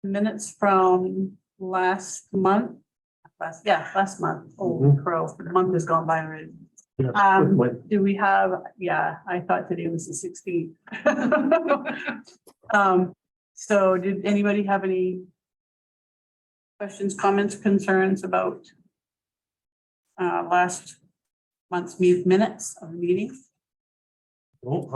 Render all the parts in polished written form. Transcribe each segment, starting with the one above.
Minutes from last month. Last month. Oh, crow, the month has gone by already. Do we have, I thought today was the 16th. So did anybody have any questions, comments, concerns about last month's minutes of the meeting? Well,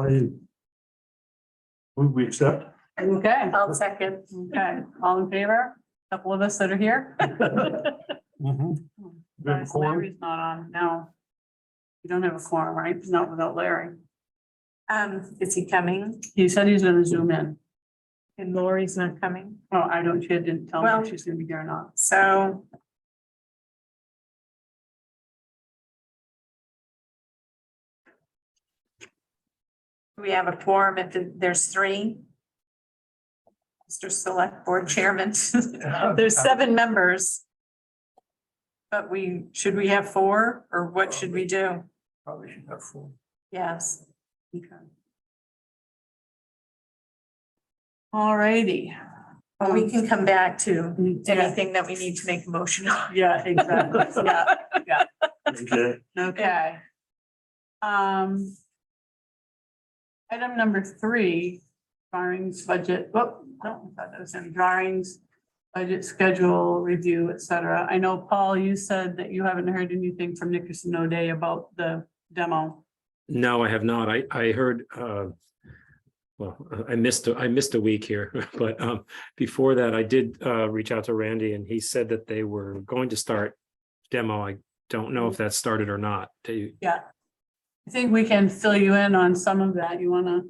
we accept. Okay. I'll second. Okay, all in favor? Couple of us that are here. Good quorum. Larry's not on, no. You don't have a quorum, right? Not without Larry. Is he coming? He said he's gonna zoom in. And Lori's not coming? Oh, I don't, she didn't tell me Well- if she's gonna be here or not. So. We have a quorum if there's three. Mr. Select Board Chairman, there's 7 members. But should we have 4 or what should we do? Probably should have 4. Yes. Okay. All righty. Well, we can come back to Yeah. anything that we need to make a motion on. Yeah, exactly. Yeah, Okay. okay. Item number 3, drawings, budget, no, I thought that was in drawings, budget schedule, review, etc. I know, Paul, you said that you haven't heard anything from Nickerson O'Day about the demo. No, I have not. I heard, well, I missed a week here, but before that, I did reach out to Randy and he said that they were going to start demo. I don't know if that started or not. Yeah. I think we can fill you in on some of that. You wanna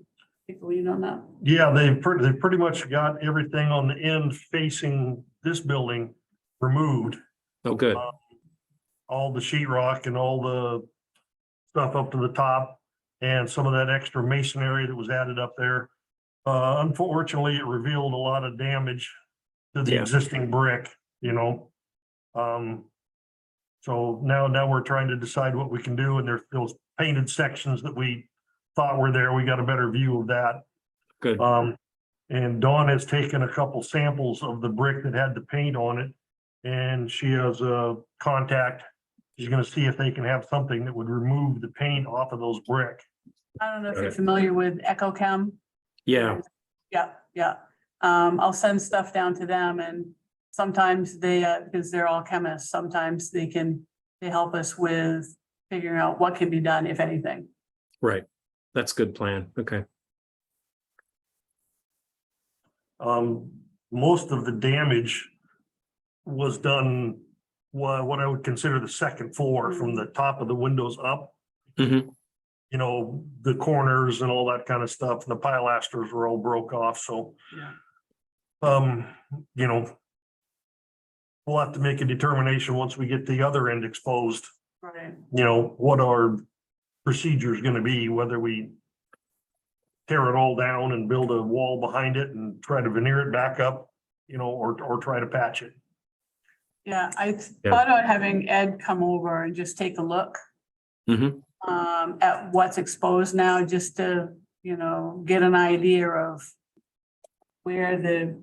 take the lead on that? Yeah, they've pretty much got everything on the end facing this building removed. Oh, good. All the sheetrock and all the stuff up to the top and some of that extra masonry that was added up there. Unfortunately, it revealed a lot of damage to the Yeah. existing brick, you know. So now we're trying to decide what we can do, and there's those painted sections that we thought were there. We got a better view of that. Good. And Dawn has taken a couple samples of the brick that had the paint on it. And she has a contact. She's gonna see if they can have something that would remove the paint off of those brick. I don't know if Got you're it. familiar with EcoChem. Yeah, Yeah. I'll send stuff down to them and sometimes they, because they're all chemists, sometimes they help us with figuring out what can be done, if anything. right. That's a good plan. Okay. Most of the damage was done, what I would consider the second floor, from the top of the windows up. Mhm. You know, the corners and all that kind of stuff, and the pilasters were all broke off, so. Yeah. You know. We'll have to make a determination once we get the other end exposed, Right. you know, what our procedure is gonna be, whether we tear it all down and build a wall behind it and try to veneer it back up, you know, or try to patch it. Yeah, I thought about having Ed come over and just take a look Mhm. at what's exposed now, just to, get an idea of where the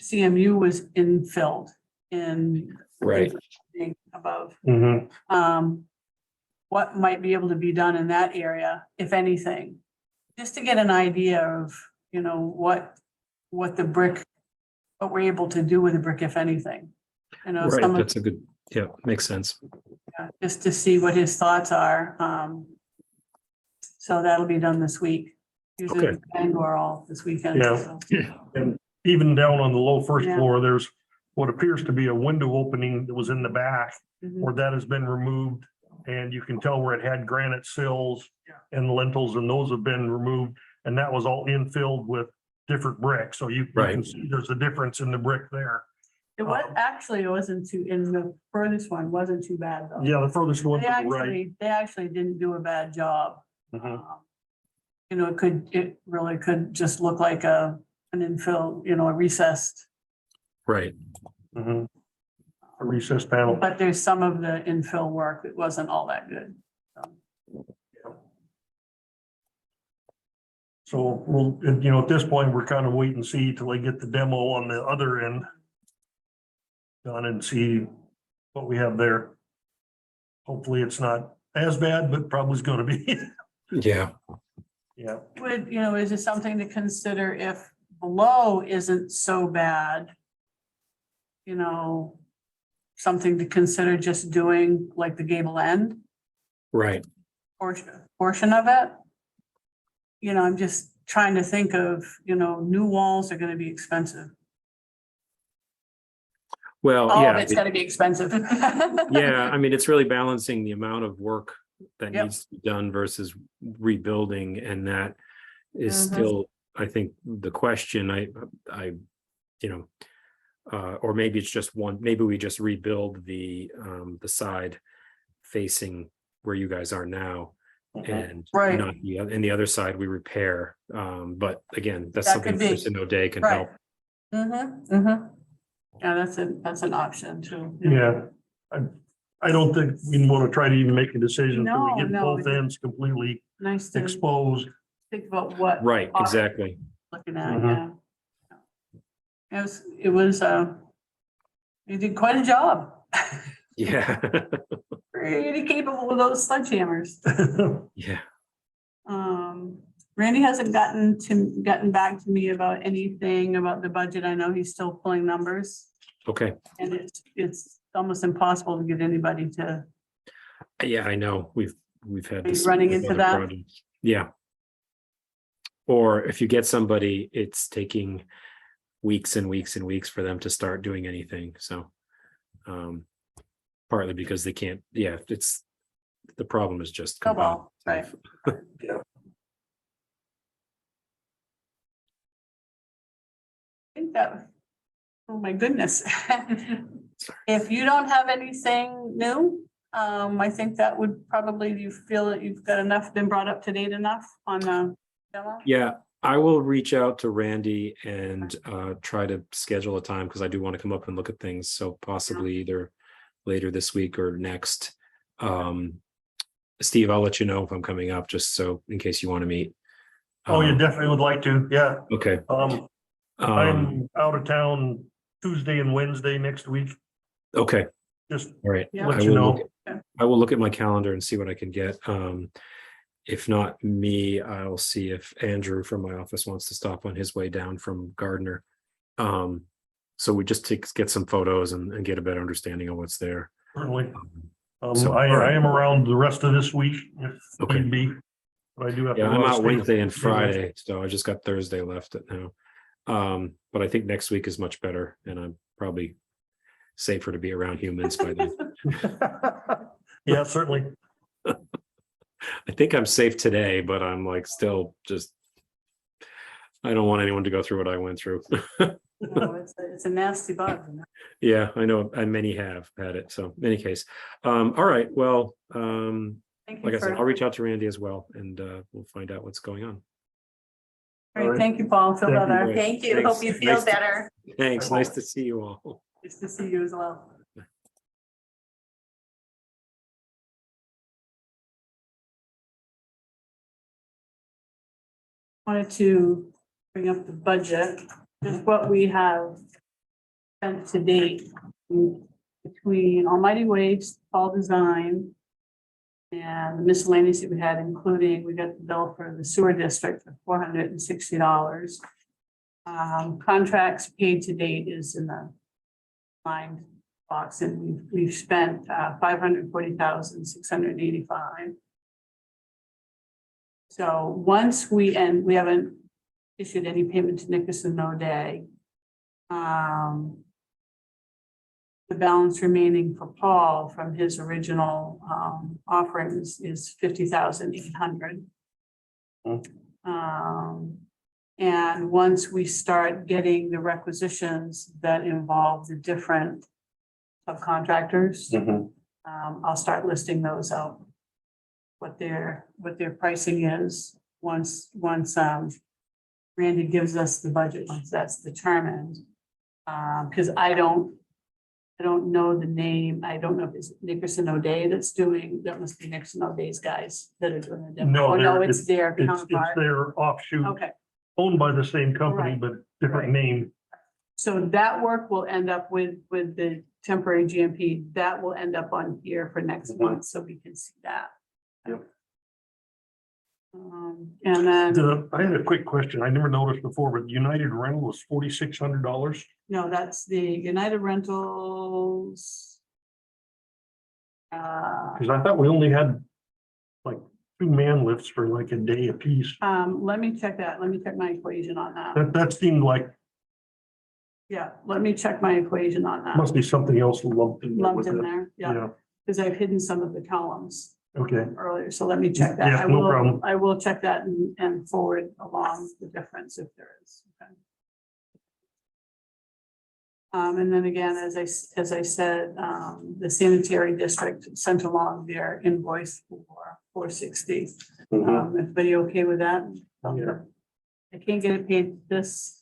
CMU was infilled in Right. above. Mm-hmm. What might be able to be done in that area, if anything, just to get an idea of, what the brick, what we're able to do with the brick, if anything. Right. Some of, That's a good, yeah, makes sense. just to see what his thoughts are. So that'll be done this week. Usually Okay. Bangor all this weekend. Yeah. so. And even down on the low first Yeah. floor, there's what appears to be a window opening that was in the back, Mhm. where that has been removed. And you can tell where it had granite sills and lintels, and those have been removed. And that was all infilled with different bricks. So you can Right. see there's a difference in the brick there. It wasn't too, in the furthest one, wasn't too bad though. Yeah, the furthest one They to the right. actually didn't do a bad job. Mhm. It really could just look like an infill, a recessed, Right. Mhm. A recessed panel. but there's some of the infill work that wasn't all that good. So, So we'll, you know, at this point, we're kind of wait and see till they get the demo on the other end done and see what we have there. Hopefully it's not as bad, but probably is gonna be. Yeah, Yeah, Would, you know, is it something to consider if below isn't so bad? You know, something to consider just doing like the gable end right. portion of it? You know, I'm just trying to think of, you know, new walls are gonna be expensive. Well, All of yeah, it's gonna be expensive. yeah, I mean, it's really balancing the amount of work that Yep. needs to be done versus rebuilding, and that is Mhm. still, I think, the question. You know, or maybe it's just one, maybe we just rebuild the side facing where you guys are now, and Right. not the, and the other side we repair. But again, that's That something could be. Chris and O'Day can Right. help. Mm-hmm, mm-hmm. Yeah, that's an option too. yeah. I don't think we want to try to even make a decision until we No, get no. both ends completely Nice to exposed. think about what. Right, option exactly. Looking at, Mhm. yeah. It was, you did quite a job. Yeah, Pretty capable with those sledgehammers. yeah. Randy hasn't gotten back to me about anything about the budget. I know he's still pulling numbers. Okay. And it's almost impossible to get anybody to, Yeah, I know. We've had Are you this running with into other that? projects. Yeah. Or if you get somebody, it's taking weeks and weeks and weeks for them to start doing anything. So partly because they can't, yeah, it's the problem is just Snowball, right. tough. I think that, oh my goodness. If you don't have anything new, I think that would probably, you feel that you've got enough, been brought up to date enough on the demo? Yeah, I will reach out to Randy and try to schedule a time because I do want to come up and look at things. So possibly either later this week or next. Steve, I'll let you know if I'm coming up, just so in case you want to meet. Oh, you definitely would like to, yeah. Okay. I'm out of town Tuesday and Wednesday next week, Okay. just All right. Yeah. let I you will know. I will look at my calendar and see what I can get. If not me, I'll see if Andrew from my office wants to stop on his way down from Gardner. So we just get some photos and get a better understanding of what's there. Certainly. So, I all right. am around the rest of this week if Okay. need be. But I do have to. Yeah, I'm run out state Wednesday and business. Friday, so I just got Thursday left at now. But I think next week is much better, and I'm probably safer to be around humans by then. Yeah, certainly. I think I'm safe today, but I'm like still just, I don't want anyone to go through what I went through. No, it's a nasty bug. You know? Yeah, I know, and many have had it. So in any case, all right, well, Thank you like I said, for- I'll reach out to Randy as well, and we'll find out what's going on. All right, thank you, Paul. Feel Thank you. better. Thank you. Thanks. Hope you feel Nice to- better. Thanks, nice to see you all. Nice to see you as well. Wanted to bring up the budget, just what we have spent to date between Almighty Waste, Paul Design, and the miscellaneous that we had, including, we got the bill for the sewer district for $460. Contracts paid to date is in the line box, and we've spent $540,685. So once we end, we haven't issued any payment to Nickerson O'Day. The balance remaining for Paul from his original offerings is 50,800. And once we start getting the requisitions that involve the different subcontractors, Mhm. I'll start listing those out. What their pricing is, once Randy gives us the budget, once that's determined. Because I don't I don't know the name. I don't know if it's Nickerson O'Day that must be Nickerson O'Day's guys that are doing the demo. No, Oh, no, they're- it's their It's counterpart. their offshoot, Okay, owned by the same company, Right. but different Right. name. so that work will end up with the temporary GMP. That will end up on here for next Mhm. month, so we can see that. Yep. And then, I had a quick question. I never noticed before, but United Rental was $4,600. no, that's the United Rentals. Cause I thought we only had like 2 man lifts for like a day apiece. Let me check that. Let me check my equation on that. That seemed like, Yeah, let me check my equation on that. must be something else lumped in there Lumped with in it. there, yeah, Yeah, because I've hidden some of the columns okay. earlier, so let me check that. Yeah, I no will- problem. I will check that and forward along the difference if there is. Okay. And then again, as I said, the sanitary district sent along their invoice for 460. Mhm. Everybody okay with that? Yeah. I can't get it paid this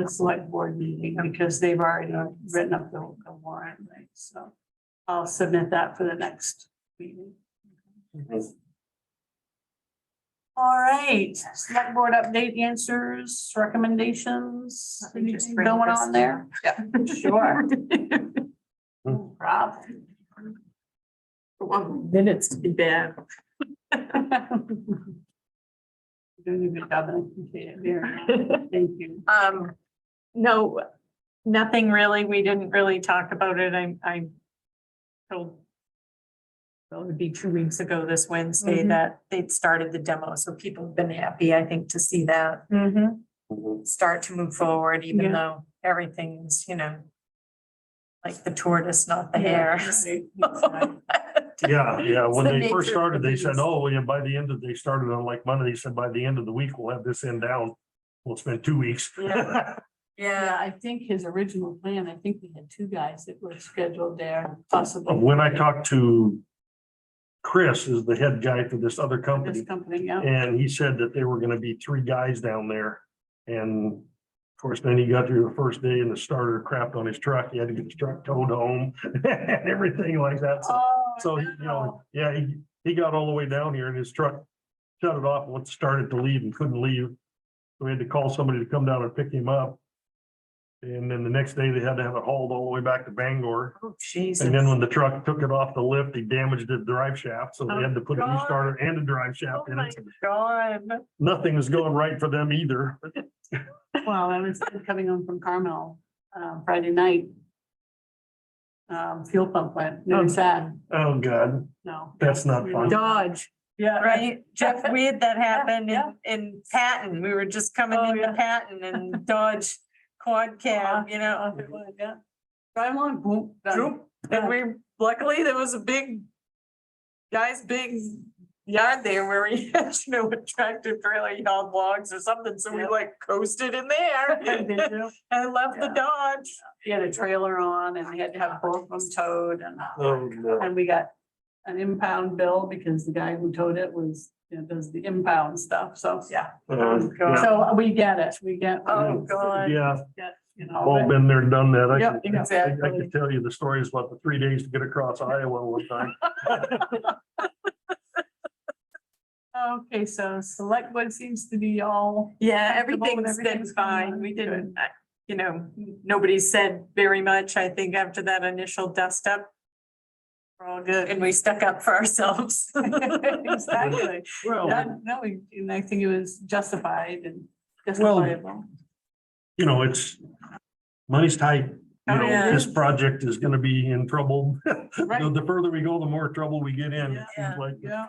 select board meeting because they've already written up the warrant, right? So I'll submit that for the next meeting. All right, select board update answers, recommendations, Let me just anything bring going this on there? Yeah, sure. No problem. 1 minute's to be bad. Doing a good job, and I appreciate it very much. Thank you. No, nothing really. We didn't really talk about it. I told. Well, it would be 2 weeks ago this Wednesday Mhm. that they'd started the demo, so people have been happy, I think, to see that start to move forward, Yeah. even though everything's, like the tortoise, not the hare. Yeah, when the they nature first of started, the they said, beast. oh, yeah, they started on like Monday, they said by the end of the week, we'll have this end down. We'll spend 2 weeks. Yeah. Yeah, Yeah, I think his original plan, I think we had 2 guys that were scheduled there, possibly. When I talked to Chris, is the head guy for this other This company, company, yeah. and he said that there were gonna be 3 guys down there. And of course, then he got through the first day and the starter crapped on his truck. He had to get his truck towed home and everything like that. So, yeah, he got all the way down here and his truck shut it off and started to leave and couldn't leave. So we had to call somebody to come down and pick him up. And then the next day they had to have it hauled all the way back to Bangor. oh, Jesus. And then when the truck took it off the lift, he damaged the drive shaft. So they had to put a new God. starter and a drive Oh shaft in my it. God. Nothing was going right for them either. Well, I was coming home from Carmel, Friday night. Fuel pump went, really sad, Oh, God, no. that's not fun. Dodge, Yeah. right? Jeff, we had that happen Yeah. in Patton. We were just coming Oh, into yeah. Patton and Dodge quad cab, Yeah. Drive along, boom. done. Droop. And we, luckily, there was a big big yard there where we had, a tractor trailer, hauled logs or something, so we Yeah. like coasted in there. Did you? I left the Yeah. Dodge. He had a trailer on and we had to have both of them towed Oh, no. and we got an impound bill because the guy who towed it was, does the impound stuff, so, yeah. Yeah. So we get it, we get. Oh, God. Yeah, all but- been there, done that. I Yep, can- I exactly. could tell you the stories about the 3 days to get across Iowa one time. Okay, so select board seems to be all. Yeah, comfortable with everything's been everything's going fine. on? We Good. didn't, nobody said very much, I think, after that initial dust up. We're all good. And we stuck up for ourselves. Exactly. Well, No, and I think it was justified and Well, justifiable. it's, money's tight. Oh, yeah. This project is gonna be in trouble. Right. The further we go, the more trouble we get in. It Yeah. seems like, Yeah.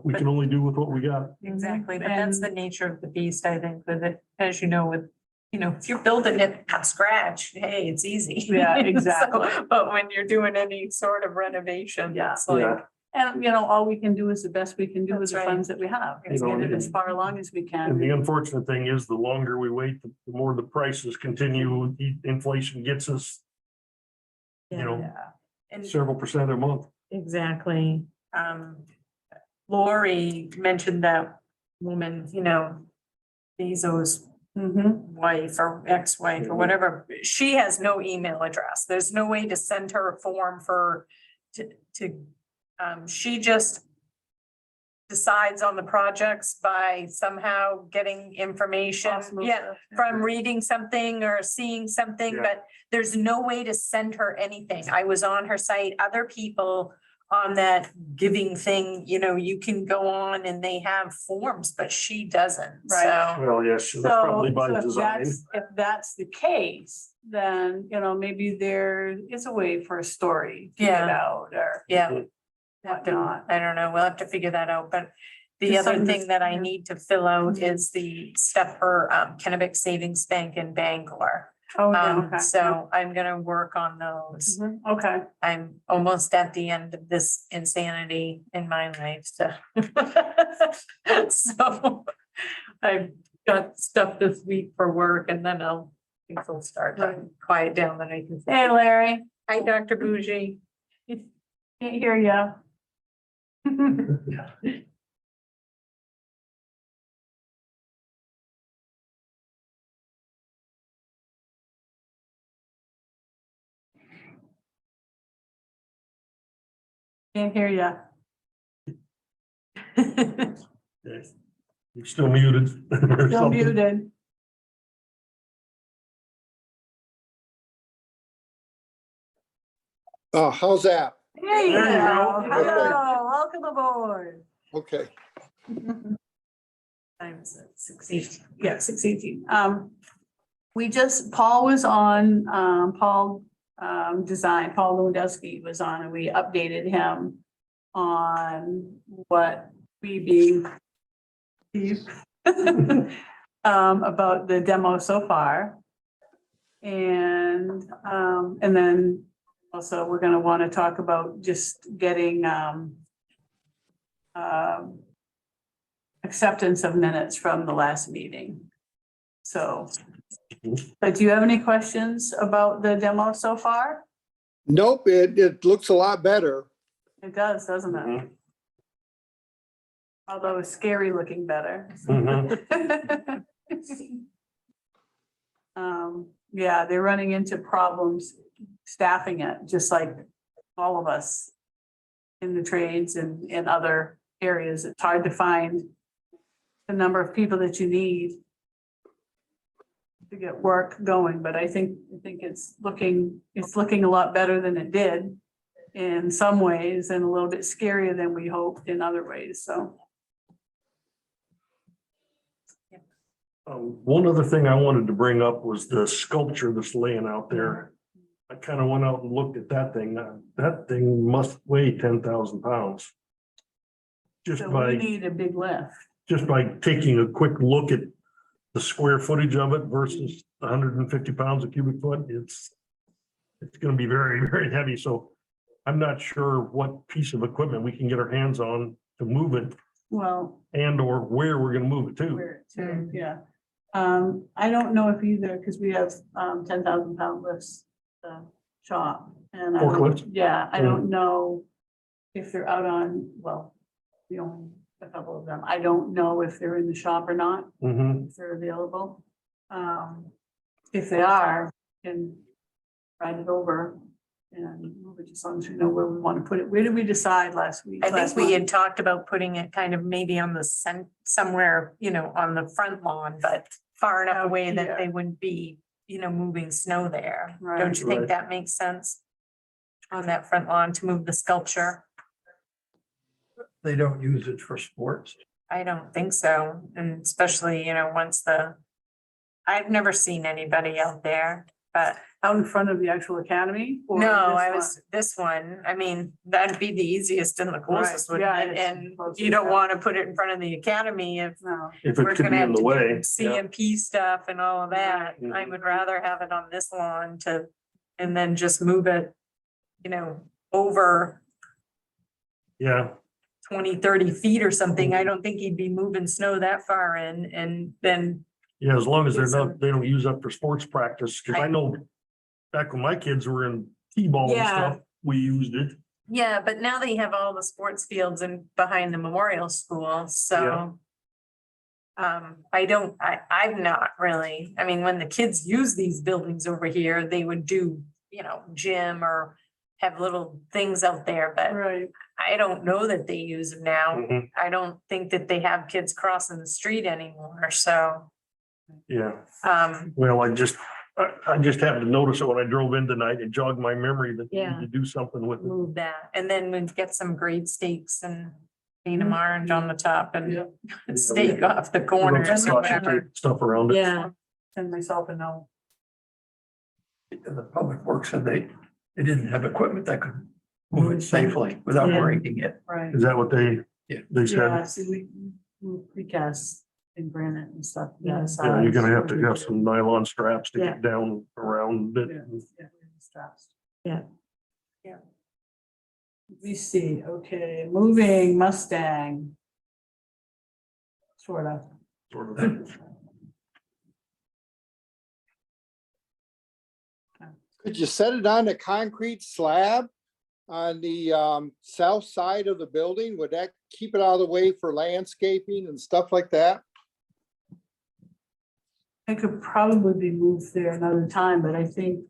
we can only do with what we got. Exactly, but And- that's the nature of the beast, I think, with it, as you know, with, if you're building it from scratch, hey, it's easy. Yeah, So, exactly. But when you're doing any sort of renovation, Yeah. it's like, Yeah. And, all we can do is the best we can do with That's the right. funds that we have. You know, Get it as and- far along as we And the can. unfortunate thing is, the longer we wait, the more the prices continue. Inflation gets us, Yeah. and several percent a month. exactly. Lori mentioned that woman, Bezos wife or ex-wife or whatever, she has no email address. There's no way to send her a form she just decides on the projects by somehow getting information, from reading something or seeing something, Yeah. but there's no way to send her anything. I was on her site, other people on that giving thing, you can go on and they have forms, but she doesn't, Right. so. Well, yes, that's So, probably by so design. if that's the case, then, maybe there is a way for a story to get Yeah. out or Yeah. Have to- whatnot. I don't know, we'll have to figure that out, but the Just other something thing that I yeah. need to fill out is the stuff for Kennebec Savings Bank in Bangor. Oh, yeah, okay. So I'm gonna work on those. Mhm, okay. I'm almost at the end of this insanity in my life, so. So I've got stuff this week for work and then things will start to quiet down, then I can say, Hey, Larry, hi, Dr. Bougie. can't hear ya. Can't hear ya. Yes. You're still muted. or Still something. muted. Oh, how's that? There you There you go. go. Hello, welcome aboard. Okay. Times 16. Yeah, 6:18. Paul was on, Paul Lewandowski was on, and we updated him on what we being about the demo so far. And then also we're gonna want to talk about just getting, acceptance of minutes from the last meeting. So, but do you have any questions about the demo so far? Nope, it looks a lot better. It does, doesn't it? Mhm. Although it's scary looking better. Mhm. Yeah, they're running into problems staffing it, just like all of us in the trades and in other areas. It's hard to find the number of people that you need to get work going, but I think it's looking a lot better than it did in some ways and a little bit scarier than we hoped in other ways, so. One other thing I wanted to bring up was the sculpture that's laying out there. I kind of went out and looked at that thing. That thing must weigh 10,000 pounds. Just So we by, need a big lift. just by taking a quick look at the square footage of it versus 150 pounds a cubic foot, it's gonna be very, very heavy. So I'm not sure what piece of equipment we can get our hands on to move it Well, and or where we're gonna move it to. where to, yeah. I don't know if either, because we have 10,000 pound lifts, shop. And I don't- Forklifts? Yeah, I don't know if they're out on, well, we own a couple of them. I don't know if they're in the shop or not, Mhm. if they're available. If they are, can ride it over and move it, as long as we know where we want to put it. Where did we decide last week? I think last we month? had talked about putting it kind of maybe on the somewhere, on the front lawn, but far enough Out away that here. they wouldn't be, moving snow there. Right. Don't you think Right. that makes sense? On that front lawn to move the sculpture? They don't use it for sports. I don't think so, and especially, I've never seen anybody out there, but Out in front of the actual academy? or no, this this one, I mean, that'd be the easiest and the closest, Right, wouldn't yeah, it? it's And closest, you don't yeah. want to put it in front of the academy if one? No. If we're it could gonna be have in the to way. do Yeah. CMP stuff and all of that. Right. I would rather have it on this lawn and then just move it, over Yeah, 20, 30 feet or something. I don't think he'd be moving snow that far in and then, yeah, as long as It's they don't use up for sports practice, because I know back when my kids were in T-ball and Yeah. stuff, we used it. yeah, but now they have all the sports fields and behind the memorial school, Yeah. so. I've not really, I mean, when the kids use these buildings over here, they would do, gym or have little things out there, but Right. I don't know that they use them now. Mhm. I don't think that they have kids crossing the street anymore, so, Yeah, um, well, I just happened to notice it when I drove in tonight. It jogged my memory that we Yeah. need to do something with it. move that, and then we'd get some grade stakes and paint them orange on the top and Yeah. stake off the Put corners some or caution whatever. tape Stuff around it. Yeah, Send myself a note. The public works said they didn't have equipment that could move it safely without Yeah. breaking it. Right. Is that what they Yeah, said? see, we precast in granite and stuff. Yeah. Yeah, you're gonna have to have some nylon straps to get down around it. Yeah, straps. Yeah. Yeah. Let me see, okay, moving Mustang. Sort of. Sort of. Could you set it on a concrete slab on the south side of the building? Would that keep it out of the way for landscaping and stuff like that? It could probably be moved there another time, but I think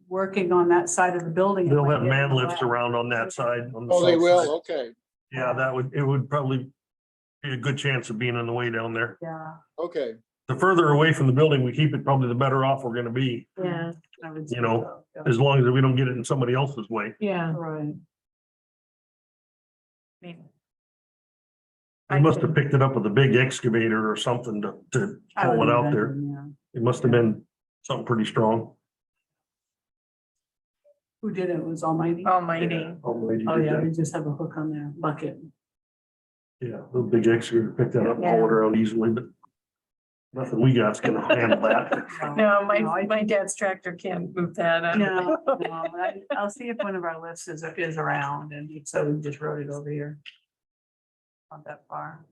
working on that side of the building. it They'll might have get man lifts wet. around on that side. On the Oh, they south will, side. okay, Yeah, it would probably be a good chance of being in the way down there. Yeah. okay. The further away from the building we keep it, probably the better off we're gonna be, yeah, I would say You know, so, yeah. as long as we don't get it in somebody else's way. yeah. Right. I mean, They must have picked it up with a big excavator or something to I haul would it out there. imagine, yeah. It must have been something pretty strong. Who did it? It was Almighty? Almighty. Oh, yeah, they just have a hook on their bucket. Yeah, the big excavator picked that up and haul it around easily, but nothing we got's gonna handle that. No, I- my dad's tractor can't move that. No, I'll see if one of our lifts is around and so we just wrote it over here. Not that far.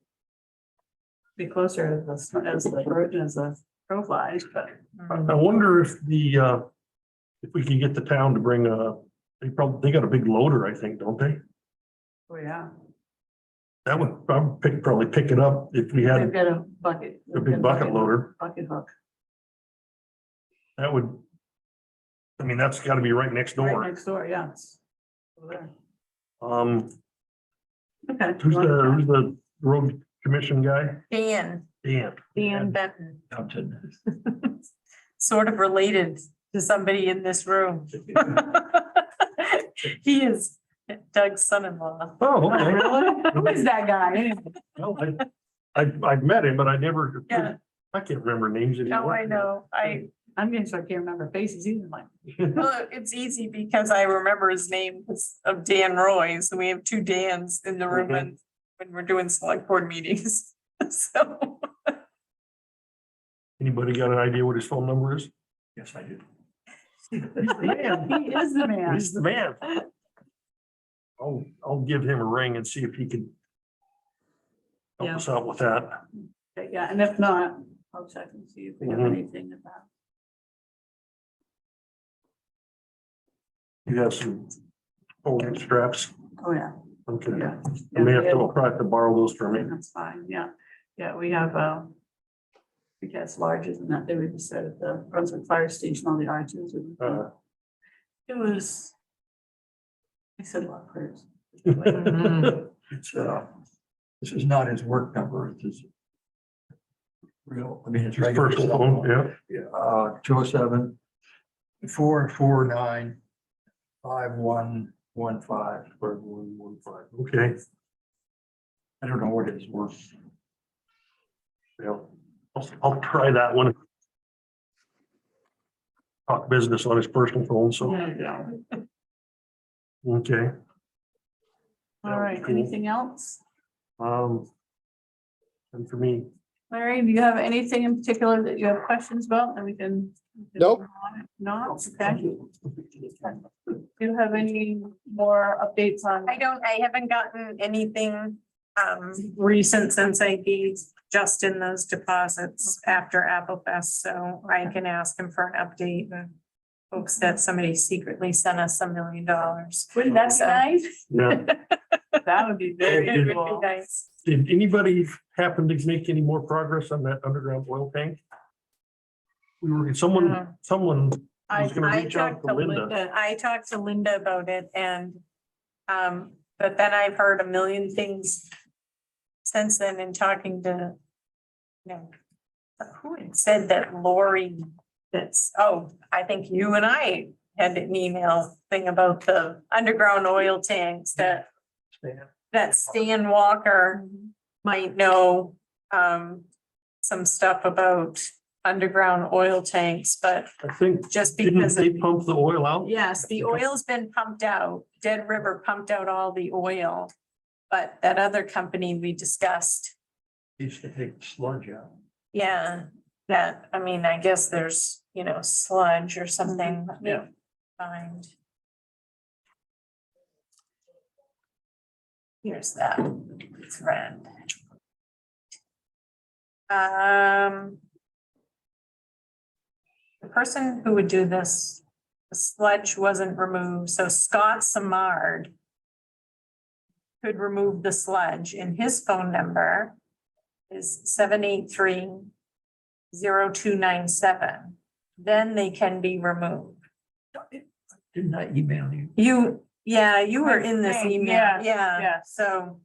Be closer as the crow flies, but I wonder if if we can get the town to bring they got a big loader, I think, don't they? oh, yeah. That would probably pick it up if we They've had got a bucket. a big bucket loader. Bucket hook. That would, I mean, that's gotta be right next Right door. next door, yeah. It's over there. Okay. Who's the road commission guy? Dan Dan. Benton, Upton. sort of related to somebody in this room. He is Doug's son-in-law. Oh, okay. Really? Who is that guy? anyway? Well, I've met him, but I never, Yeah. I can't remember names anymore. No, I know. I'm getting so I can't remember faces either, like. Well, it's easy because I remember his name was of Dan Roy, so we have two Dans in the room and when we're doing select board meetings. So, Anybody got an idea what his phone number is? Yes, I do. Man, he is the man. He's the man. I'll give him a ring and see if he can help Yeah. us out with that. Okay, yeah, and if not, I'll check and see if we have Mhm. anything about. You have some folding straps. Oh, yeah, Okay. yeah. I may have Yeah, to try to borrow those from me. that's fine, yeah. Yeah, we have, precast larges and that they would just set at the Brunswick Fire Station on the arches. Uh, It was. I said a lot of prayers. It's, this is not his work number, it's his real, I mean, it's His regular. personal cell phone, phone. yeah. 207 449 5115. Okay, I don't know what his work. yeah. I'll try that one. Talk business on his personal phone, so, Yeah. okay. All right, Cool. anything else? And for me, Larry, do you have anything in particular that you have questions about that we can? Nope. No, okay. Do you have any more updates on? I haven't gotten anything recent since I gave Justin those deposits after Apple Fest, so I can ask him for an update and hopes that somebody secretly sent us $1 million. Wouldn't that be nice? yeah, That would be very It would cool. be nice. Did anybody happen to make any more progress on that underground oil tank? We were, someone was gonna I reach out talked to to Linda. Linda, I talked to Linda about it and, but then I've heard a million things since then in talking to, you know, who had said that Lori, I think you and I had an email thing about the underground oil tanks that Stan Walker might know, some stuff about underground oil tanks, but I think, just didn't because. they pump the oil out? Yes, the oil's been pumped out. Dead River pumped out all the oil. But that other company we discussed, Used to take the sludge out. yeah, that, I mean, I guess there's, you know, sludge or something. Let me Yeah. Find. Here's that thread. The person who would do this, the sludge wasn't removed, so Scott Samard could remove the sludge, and his phone number is 783-0297. Then they can be removed. Didn't I email you? You were in this Right, email, yeah, yeah, yeah. so,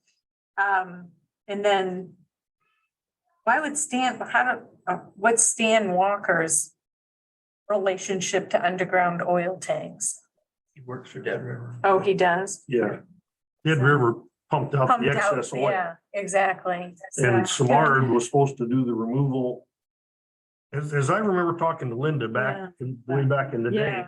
and then what's Stan Walker's relationship to underground oil tanks? He works for Dead River. Oh, he does? Yeah. Dead River pumped out Pumped the out, excess oil. yeah, exactly. And Samard was supposed to do the removal. As I remember talking to Linda way back in the day, Yeah.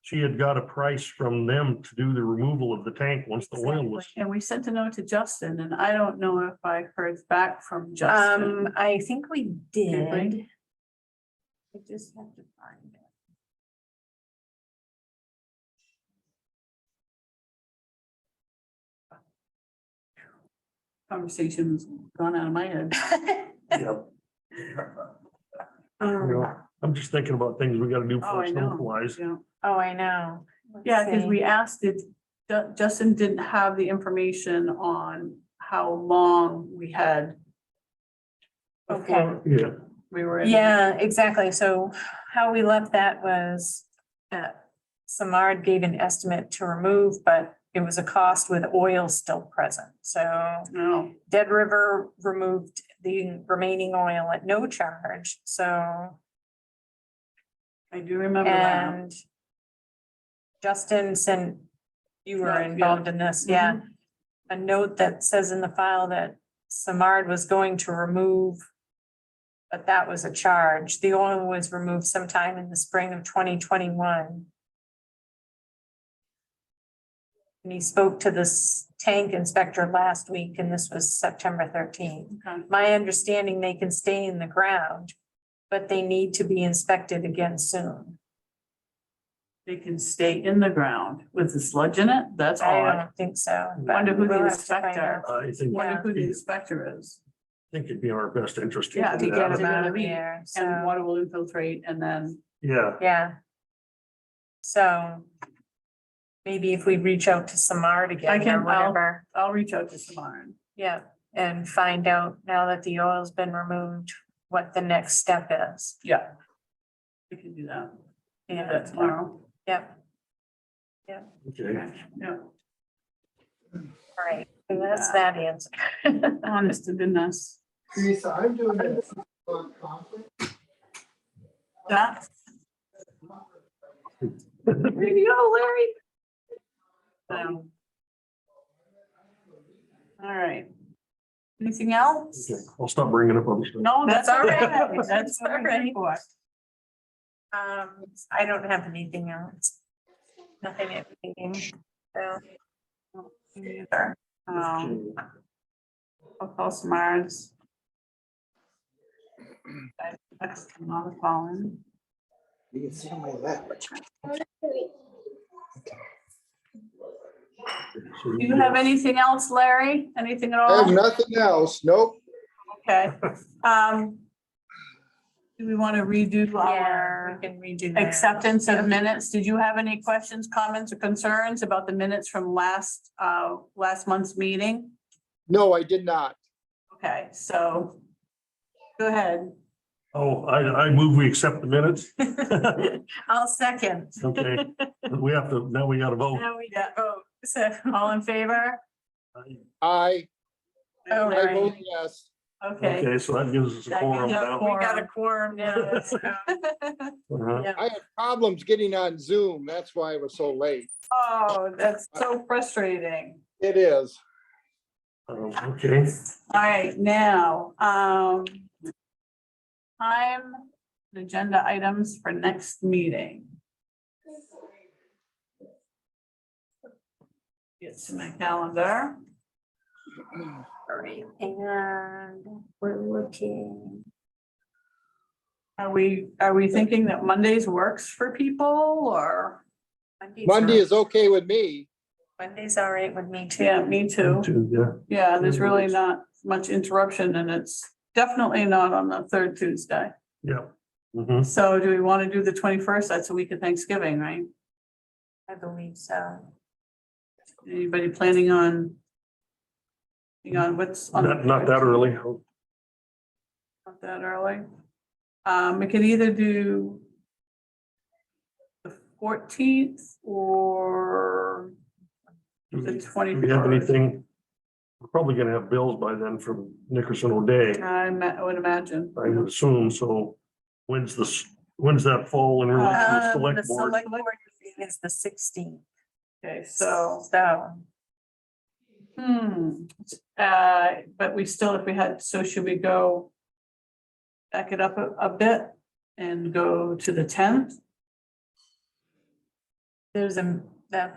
she had got a price from them to do the removal of the tank once the oil was. And we sent a note to Justin, and I don't know if I heard back from Justin. I think we Did we? did. I just have to find Conversation's gone out of my head. it. Yeah. I'm just thinking about things we gotta do Oh, for I know. snowflies. Yeah. Oh, I know. Let's Yeah, because see. we asked it, Justin didn't have the information on how long we had. Okay. Before Yeah. we were in. Yeah, exactly. So how we left that was Samard gave an estimate to remove, but it was a cost with oil still present. So No, Dead River removed the remaining oil at no charge, so. I do remember that. And Justin sent, you were Yeah, involved in this, yeah. A note that says in the file that Samard was going to remove, but that was a charge. The oil was removed sometime in the spring of 2021. And he spoke to this tank inspector last week, and this was September 13th. Okay. My understanding, they can stay in the ground, but they need to be inspected again soon. They can stay in the ground with the sludge in it. That's I odd. don't think so. but Wonder who the we'll have to find inspector- out. I think, Wonder Yeah. who the inspector is. it'd be in our best interest. to Yeah, do To that. get them They're out gonna of leave, there, And so, water will infiltrate and then, Yeah, yeah. So maybe if we reach out to Samard again or whatever, I'll reach out to Samara. yeah, and find out now that the oil's been removed, what the next step is. Yeah. We can do that. Do that And, tomorrow. yep, okay. Yeah, all right, so that's that answer. honest to goodness. Teresa, I'm doing it on conference. That. There you go, Larry. All right. Anything else? Okay, I'll stop bringing up other stuff. No, That's that's all all right. right. That's all all right. right. I don't have anything else. Nothing at the meeting, so. Either. I'll call Smarts. That's not a phone. You can sit on my lap. Do you have anything else, Larry? Anything at I have all? nothing else. Nope. Okay. Do we want to redo Yeah, our we can redo that. acceptance of minutes? Did you have any questions, comments, or concerns about the minutes from last month's meeting? No, I did not. Okay, so go ahead. Oh, I move we accept the minutes. I'll second. Okay, we have to, now we gotta vote. Now we got, oh, so, All in favor? I Oh, I right. vote yes. Okay. Okay, so that gives us a That quorum gives us now. we got a quorum now. so, Uh-huh. yeah. I had problems getting on Zoom. That's why I was so late. Oh, that's so frustrating. It is. Okay, All right, now, time, agenda items for next meeting. Get to my calendar. All right, and we're looking. Are we thinking that Mondays works for people or? Monday is okay with me. Monday's all right with me too. Yeah, me too. two, yeah. Yeah, there's really not much interruption and it's definitely not on the third Tuesday. Yeah. Mhm. So do we want to do the 21st? That's a week of Thanksgiving, right? I believe so. Anybody planning on? What's on? Not that early. Not that early. We can either do the 14th or Do the we 21st. have anything? We're probably gonna have bills by then from Nickerson O'Day, I would imagine. I would assume, so when's that fall in relation to the The select board? select board meeting is the 16th. Okay, so, So, but we still, if we had, so should we go back it up a bit and go to the 10th? there's a But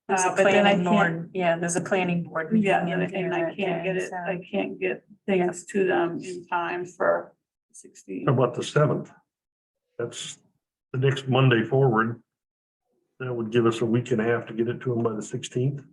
then I planning can't- board, yeah, there's a planning board. meeting Yeah, in and I here can't get that it, day, I can't get things to them in time for 16. How about the 7th? That's the next Monday forward. That would give us a week and a half to get it to them by the 16th.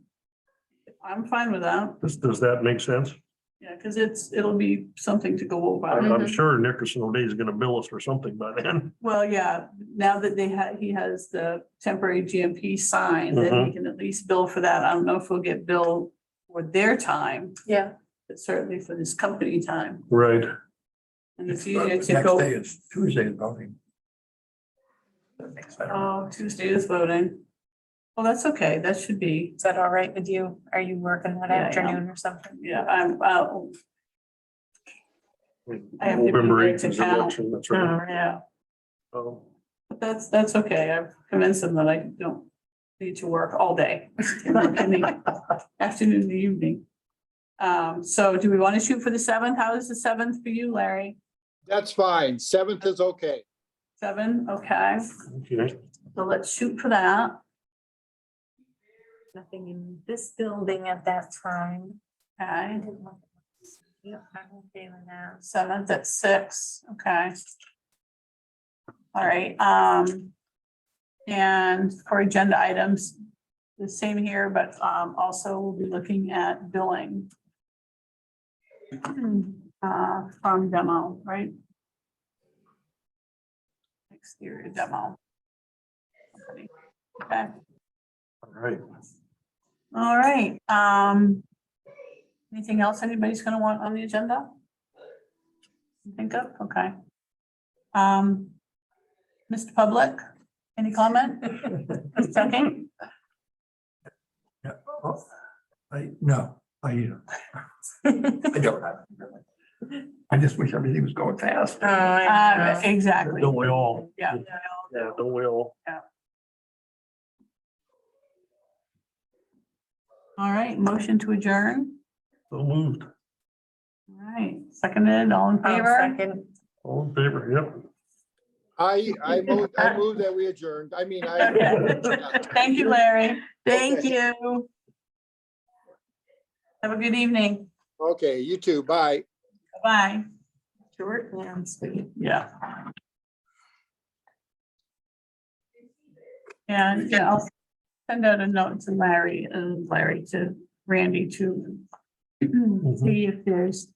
I'm fine with that. Does that make sense? Yeah, because it'll be something to go over. I'm sure Nickerson O'Day is gonna bill us for something by then. Well, yeah, now that he has the temporary GMP sign, then he can at least bill for that. I don't know if he'll get billed for their time, Yeah, but certainly for this company time. Right. And it's easier Next to day go, is Tuesday is voting. That makes better. oh, Tuesday is voting. Well, that's okay. That should be, is that all right with you? Are you working that Yeah, I am. afternoon or something? yeah, I have to be November there 8th to is count. election, that's right. Yeah, Oh, but that's okay. I've convinced them that I don't need to work all day. Work in the afternoon, and the evening. So do we want to shoot for the 7th? How is the 7th for you, Larry? That's fine. 7th is okay. 7, okay, okay. so let's shoot for that. Nothing in this building at that time. Okay, Yeah, I'm okay with that. 7th at 6, okay. All right, and for agenda items, the same here, but also we'll be looking at billing. From demo, right? Exterior demo. Okay, All right. all right, anything else anybody's gonna want on the agenda? Think of, okay. Mr. Public, any comment? Second, Yeah. Oh, no, I don't have. I just wish everything was going fast. Oh, I know. exactly, Don't we all? yeah. Yeah, don't we all? All right, motion to adjourn, So moved. all right, seconded, all in I'll favor? second. All in favor, yep. I move that we adjourned. I mean, I. Okay. Thank you, Larry. Thank Okay. you. Have a good evening. Okay, you too. Bye. Bye. Short and sweet. Yeah. And yeah, I'll send out a note to Larry to Randy to see if there's